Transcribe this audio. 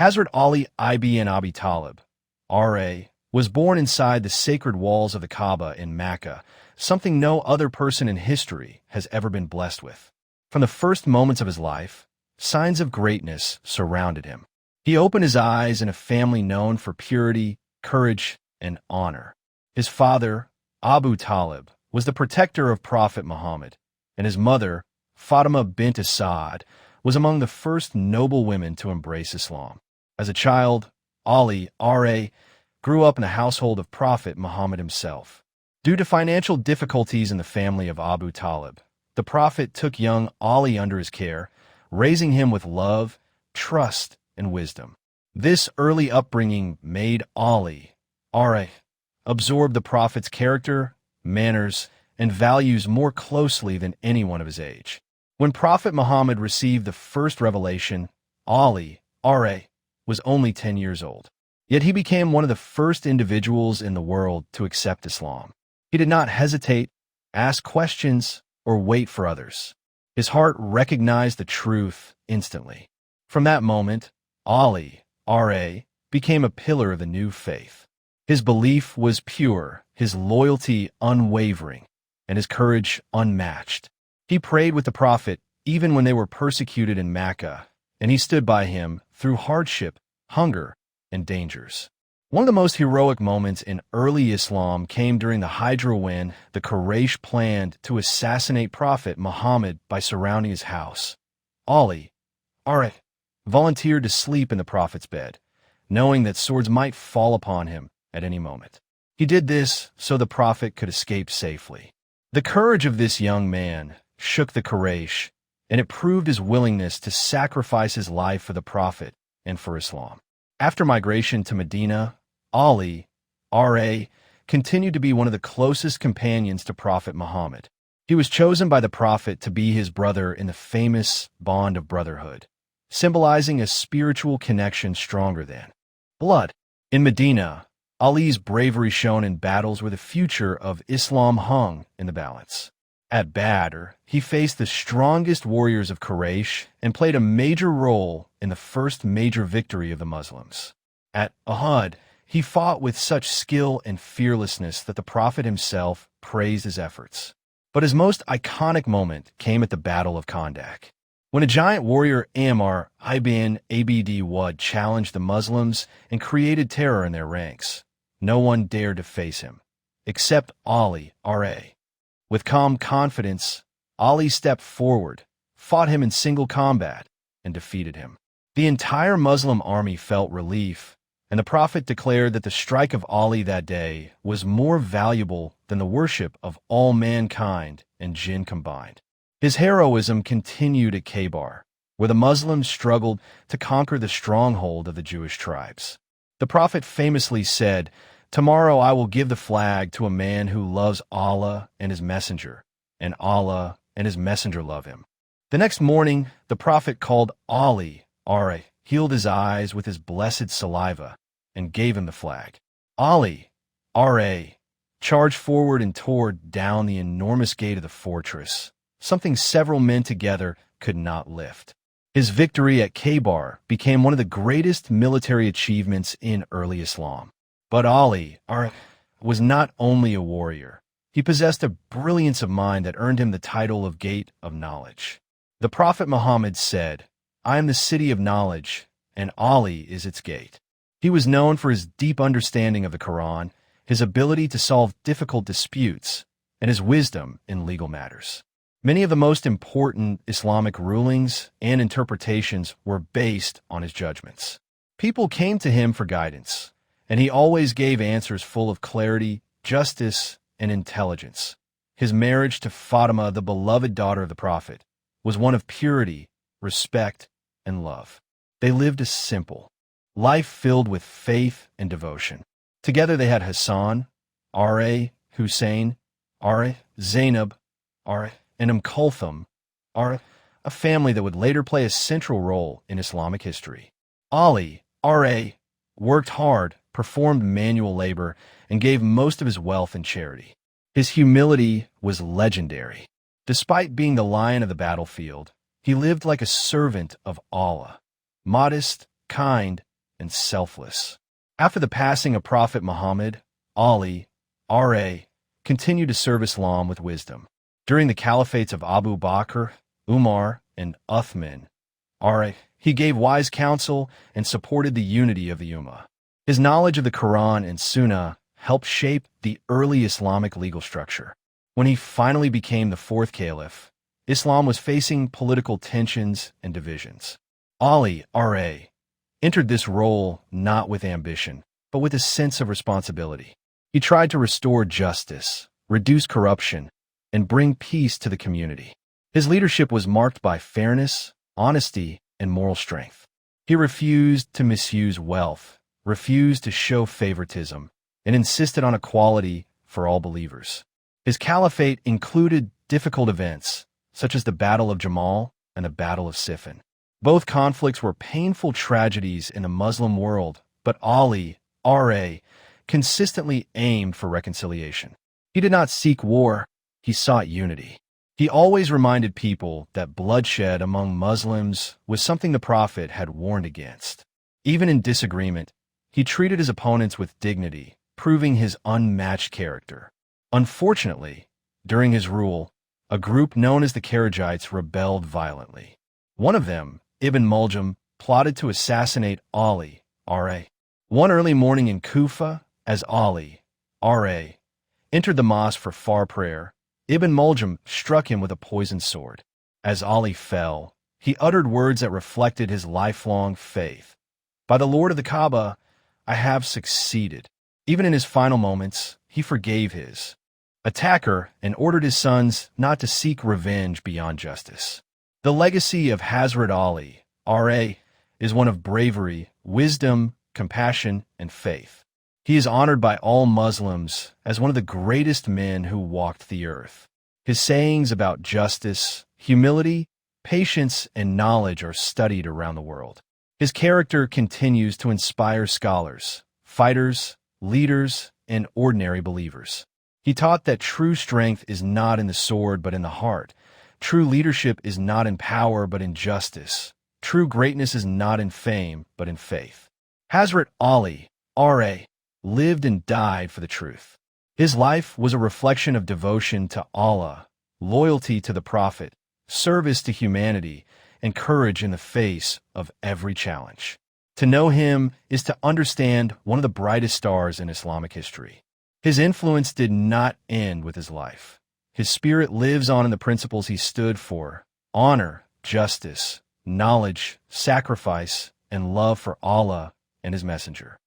Hazrat Ali ibn Abi Talib, R.A., was born inside the sacred walls of the Kaaba in Makkah, something no other person in history has ever been blessed with. From the first moments of his life, signs of greatness surrounded him. He opened his eyes in a family known for purity, courage, and honor. His father, Abu Talib, was the protector of Prophet Muhammad, and his mother, Fatimah bint Asad, was among the first noble women to embrace Islam. As a child, Ali, R.A., grew up in the household of Prophet Muhammad himself. Due to financial difficulties in the family of Abu Talib, the Prophet took young Ali under his care, raising him with love, trust, and wisdom. This early upbringing made Ali, R.A., absorb the Prophet's character, manners, and values more closely than anyone of his age. When Prophet Muhammad received the first revelation, Ali, R.A., was only 10 years old. Yet he became one of the first individuals in the world to accept Islam. He did not hesitate, ask questions, or wait for others. His heart recognized the truth instantly. From that moment, Ali, R.A., became a pillar of the new faith. His belief was pure, his loyalty unwavering, and his courage unmatched. He prayed with the Prophet even when they were persecuted in Makkah, and he stood by him through hardship, hunger, and dangers. One of the most heroic moments in early Islam came during the Hijra when the Quraysh planned to assassinate Prophet Muhammad by surrounding his house. Ali, R.A., volunteered to sleep in the Prophet's bed, knowing that swords might fall upon him at any moment. He did this so the Prophet could escape safely. The courage of this young man shook the Quraysh, and it proved his willingness to sacrifice his life for the Prophet and for Islam. After migration to Medina, Ali, R.A., continued to be one of the closest companions to Prophet Muhammad. He was chosen by the Prophet to be his brother in the famous bond of brotherhood, symbolizing a spiritual connection stronger than blood. In Medina, Ali's bravery shown in battles where the future of Islam hung in the balance. At Badr, he faced the strongest warriors of Quraysh and played a major role in the first major victory of the Muslims. At Uhud, he fought with such skill and fearlessness that the Prophet himself praised his efforts. But his most iconic moment came at the Battle of Khandaq. When a giant warrior Ammar ibn Abd Wud challenged the Muslims and created terror in their ranks, no one dared to face him, except Ali, R.A. With calm confidence, Ali stepped forward, fought him in single combat, and defeated him. The entire Muslim army felt relief, and the Prophet declared that the strike of Ali that day was more valuable than the worship of all mankind and jinn combined. His heroism continued at Khaybar, where the Muslims struggled to conquer the stronghold of the Jewish tribes. The Prophet famously said, "Tomorrow I will give the flag to a man who loves Allah and his messenger, and Allah and his messenger love him." The next morning, the Prophet called Ali, R.A., healed his eyes with his blessed saliva, and gave him the flag. Ali, R.A., charged forward and tore down the enormous gate of the fortress, something several men together could not lift. His victory at Khaybar became one of the greatest military achievements in early Islam. But Ali, R.A., was not only a warrior. He possessed a brilliance of mind that earned him the title of Gate of Knowledge. The Prophet Muhammad said, "I am the city of knowledge, and Ali is its gate." He was known for his deep understanding of the Quran, his ability to solve difficult disputes, and his wisdom in legal matters. Many of the most important Islamic rulings and interpretations were based on his judgments. People came to him for guidance, and he always gave answers full of clarity, justice, and intelligence. His marriage to Fatimah, the beloved daughter of the Prophet, was one of purity, respect, and love. They lived a simple life filled with faith and devotion. Together they had Hassan, R.A., Hussein, R.A., Zainab, R.A., and Kulthum, R.A., a family that would later play a central role in Islamic history. Ali, R.A., worked hard, performed manual labor, and gave most of his wealth in charity. His humility was legendary. Despite being the lion of the battlefield, he lived like a servant of Allah, modest, kind, and selfless. After the passing of Prophet Muhammad, Ali, R.A., continued to serve Islam with wisdom. During the caliphates of Abu Bakr, Umar, and Uthman, R.A., he gave wise counsel and supported the unity of the Ummah. His knowledge of the Quran and Sunnah helped shape the early Islamic legal structure. When he finally became the fourth caliph, Islam was facing political tensions and divisions. Ali, R.A., entered this role not with ambition, but with a sense of responsibility. He tried to restore justice, reduce corruption, and bring peace to the community. His leadership was marked by fairness, honesty, and moral strength. He refused to misuse wealth, refused to show favoritism, and insisted on equality for all believers. His caliphate included difficult events, such as the Battle of Jamal and the Battle of Siffin. Both conflicts were painful tragedies in the Muslim world, but Ali, R.A., consistently aimed for reconciliation. He did not seek war, he sought unity. He always reminded people that bloodshed among Muslims was something the Prophet had warned against. Even in disagreement, he treated his opponents with dignity, proving his unmatched character. Unfortunately, during his rule, a group known as the Kharijites rebelled violently. One of them, Ibn Muljam, plotted to assassinate Ali, R.A. One early morning in Kufa, as Ali, R.A., entered the mosque for far prayer, Ibn Muljam struck him with a poisoned sword. As Ali fell, he uttered words that reflected his lifelong faith. "By the Lord of the Kaaba, I have succeeded." Even in his final moments, he forgave his attacker and ordered his sons not to seek revenge beyond justice. The legacy of Hazrat Ali, R.A., is one of bravery, wisdom, compassion, and faith. He is honored by all Muslims as one of the greatest men who walked the earth. His sayings about justice, humility, patience, and knowledge are studied around the world. His character continues to inspire scholars, fighters, leaders, and ordinary believers. He taught that true strength is not in the sword but in the heart. True leadership is not in power but in justice. True greatness is not in fame but in faith. Hazrat Ali, R.A., lived and died for the truth. His life was a reflection of devotion to Allah, loyalty to the Prophet, service to humanity, and courage in the face of every challenge. To know him is to understand one of the brightest stars in Islamic history. His influence did not end with his life. His spirit lives on in the principles he stood for: honor, justice, knowledge, sacrifice, and love for Allah and his messenger.